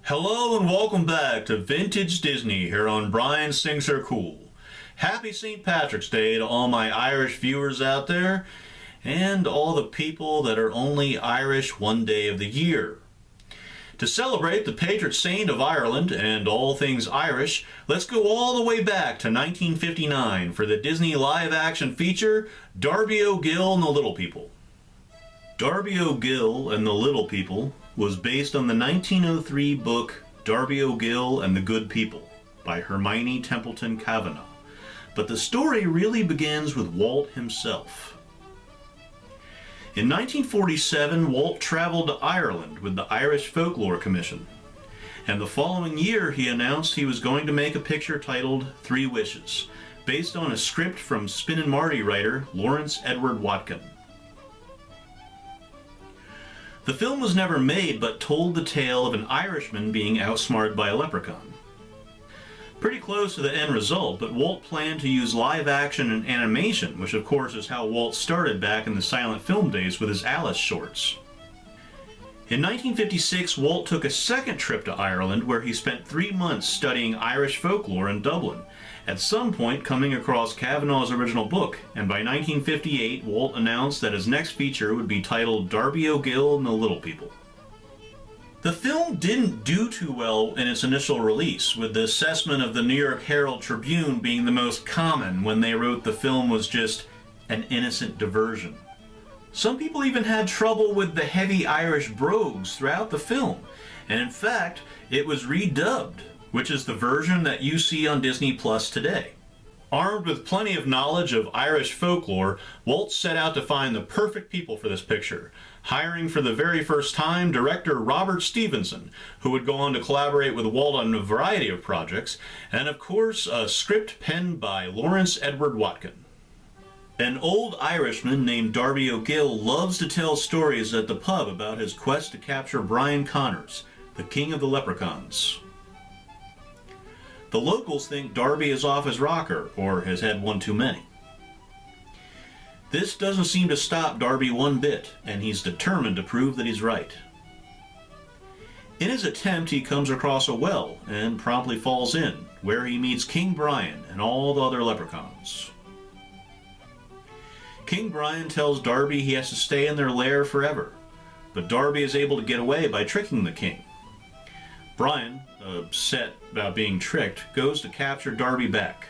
Hello and welcome back to Vintage Disney here on Brian's Things Are Cool. Happy St. Patrick's Day to all my Irish viewers out there and all the people that are only Irish one day of the year. To celebrate the patron saint of Ireland and all things Irish, let's go all the way back to 1959 for the Disney live-action feature Darby O'Gill and the Little People. Darby O'Gill and the Little People was based on the 1903 book Darby O'Gill and the Good People by Hermione Templeton Kavanagh, but the story really begins with Walt himself. In 1947, Walt traveled to Ireland with the Irish Folklore Commission, and the following year he announced he was going to make a picture titled Three Wishes, based on a script from Spin and Marty writer Lawrence Edward Watkin. The film was never made, but told the tale of an Irishman being outsmarted by a leprechaun. Pretty close to the end result, but Walt planned to use live action and animation, which of course is how Walt started back in the silent film days with his Alice shorts. In 1956, Walt took a second trip to Ireland where he spent 3 months studying Irish folklore in Dublin, at some point coming across Kavanagh's original book, and by 1958 Walt announced that his next feature would be titled Darby O'Gill and the Little People. The film didn't do too well in its initial release, with the assessment of the New York Herald Tribune being the most common when they wrote the film was just an innocent diversion. Some people even had trouble with the heavy Irish brogues throughout the film, and in fact, it was redubbed, which is the version that you see on Disney Plus today. Armed with plenty of knowledge of Irish folklore, Walt set out to find the perfect people for this picture, hiring for the very first time director Robert Stevenson, who would go on to collaborate with Walt on a variety of projects, and of course a script penned by Lawrence Edward Watkin. An old Irishman named Darby O'Gill loves to tell stories at the pub about his quest to capture Brian Connors, the king of the leprechauns. The locals think Darby is off his rocker, or has had one too many. This doesn't seem to stop Darby one bit, and he's determined to prove that he's right. In his attempt, he comes across a well, and promptly falls in, where he meets King Brian and all the other leprechauns. King Brian tells Darby he has to stay in their lair forever, but Darby is able to get away by tricking the king. Brian, upset about being tricked, goes to capture Darby back.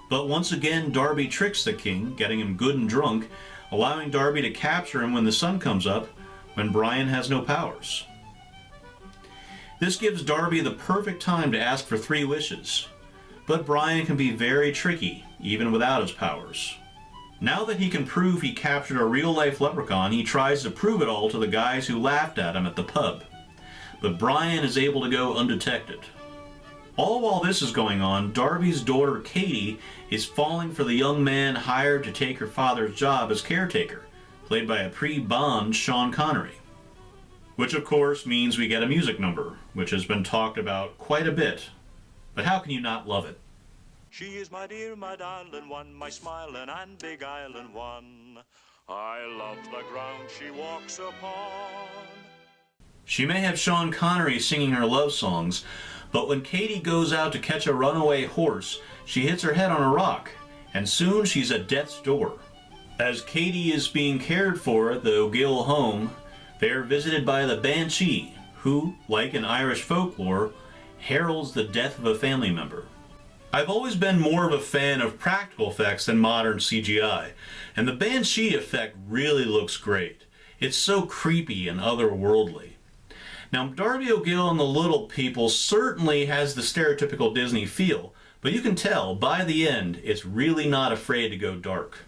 But once again, Darby tricks the king, getting him good and drunk, allowing Darby to capture him when the sun comes up, when Brian has no powers. This gives Darby the perfect time to ask for 3 wishes, but Brian can be very tricky, even without his powers. Now that he can prove he captured a real-life leprechaun, he tries to prove it all to the guys who laughed at him at the pub. But Brian is able to go undetected. All while this is going on, Darby's daughter Katie is falling for the young man hired to take her father's job as caretaker, played by a pre-Bond Sean Connery. Which of course means we get a music number, which has been talked about quite a bit. But how can you not love it? She is my dear, my darling one, my smiling and big island one. I love the ground she walks upon. She may have Sean Connery singing her love songs, but when Katie goes out to catch a runaway horse, she hits her head on a rock, and soon she's at death's door. As Katie is being cared for at the O'Gill home, they are visited by the Banshee, who, like in Irish folklore, heralds the death of a family member. I've always been more of a fan of practical effects than modern CGI, and the Banshee effect really looks great. It's so creepy and otherworldly. Now, Darby O'Gill and the Little People certainly has the stereotypical Disney feel, but you can tell, by the end, it's really not afraid to go dark.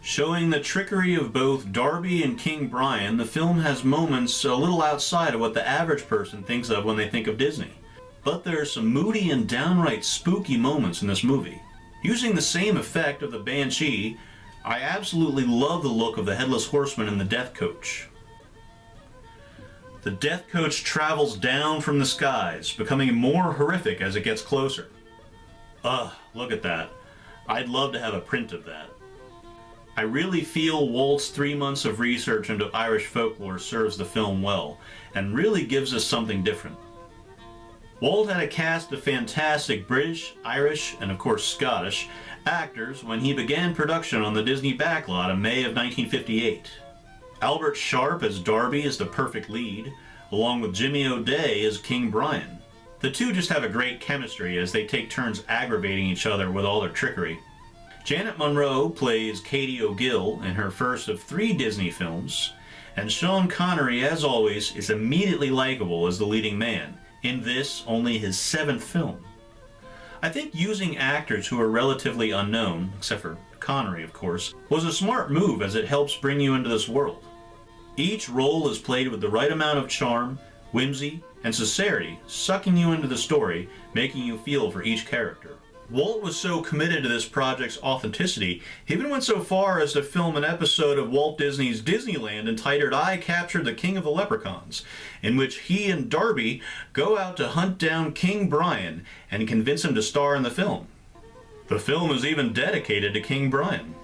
Showing the trickery of both Darby and King Brian, the film has moments a little outside of what the average person thinks of when they think of Disney. But there are some moody and downright spooky moments in this movie. Using the same effect of the Banshee, I absolutely love the look of the Headless Horseman in the Death Coach. The Death Coach travels down from the skies, becoming more horrific as it gets closer. Ugh, look at that. I'd love to have a print of that. I really feel Walt's 3 months of research into Irish folklore serves the film well, and really gives us something different. Walt had a cast of fantastic British, Irish, and of course Scottish actors when he began production on the Disney backlot in May of 1958. Albert Sharpe as Darby is the perfect lead, along with Jimmy O'Day as King Brian. The two just have a great chemistry as they take turns aggravating each other with all their trickery. Janet Munro plays Katie O'Gill in her first of 3 Disney films, and Sean Connery, as always, is immediately likable as the leading man, in this, only his 7th film. I think using actors who are relatively unknown, except for Connery of course, was a smart move as it helps bring you into this world. Each role is played with the right amount of charm, whimsy, and sincerity, sucking you into the story, making you feel for each character. Walt was so committed to this project's authenticity, he even went so far as to film an episode of Walt Disney's Disneyland entitled I Captured the King of the Leprechauns, in which he and Darby go out to hunt down King Brian and convince him to star in the film. The film is even dedicated to King Brian.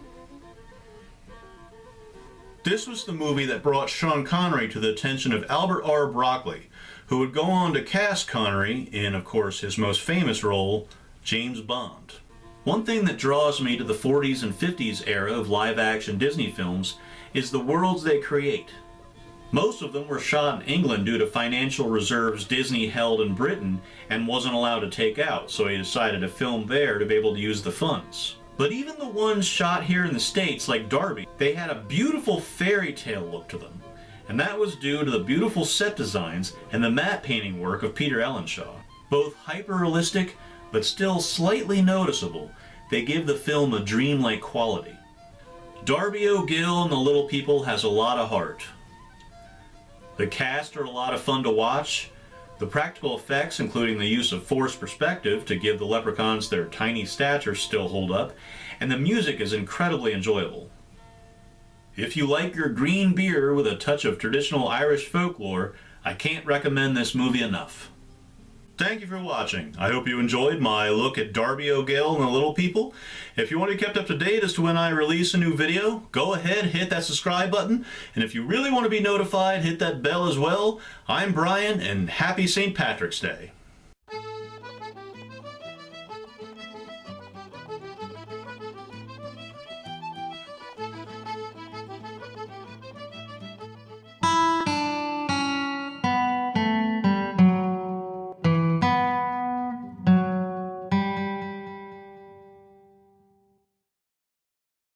This was the movie that brought Sean Connery to the attention of Albert R. Broccoli, who would go on to cast Connery in, of course, his most famous role, James Bond. One thing that draws me to the 40s and 50s era of live-action Disney films is the worlds they create. Most of them were shot in England due to financial reserves Disney held in Britain and wasn't allowed to take out, so he decided to film there to be able to use the funds. But even the ones shot here in the States, like Darby, they had a beautiful fairy tale look to them, and that was due to the beautiful set designs and the matte painting work of Peter Ellenshaw. Both hyper-realistic, but still slightly noticeable, they give the film a dreamlike quality. Darby O'Gill and the Little People has a lot of heart. The cast are a lot of fun to watch. The practical effects, including the use of forced perspective to give the leprechauns their tiny stature, still hold up, and the music is incredibly enjoyable. If you like your green beer with a touch of traditional Irish folklore, I can't recommend this movie enough. Thank you for watching. I hope you enjoyed my look at Darby O'Gill and the Little People. If you want to be kept up to date as to when I release a new video, go ahead, hit that subscribe button. And if you really want to be notified, hit that bell as well. I'm Brian, and happy St. Patrick's Day.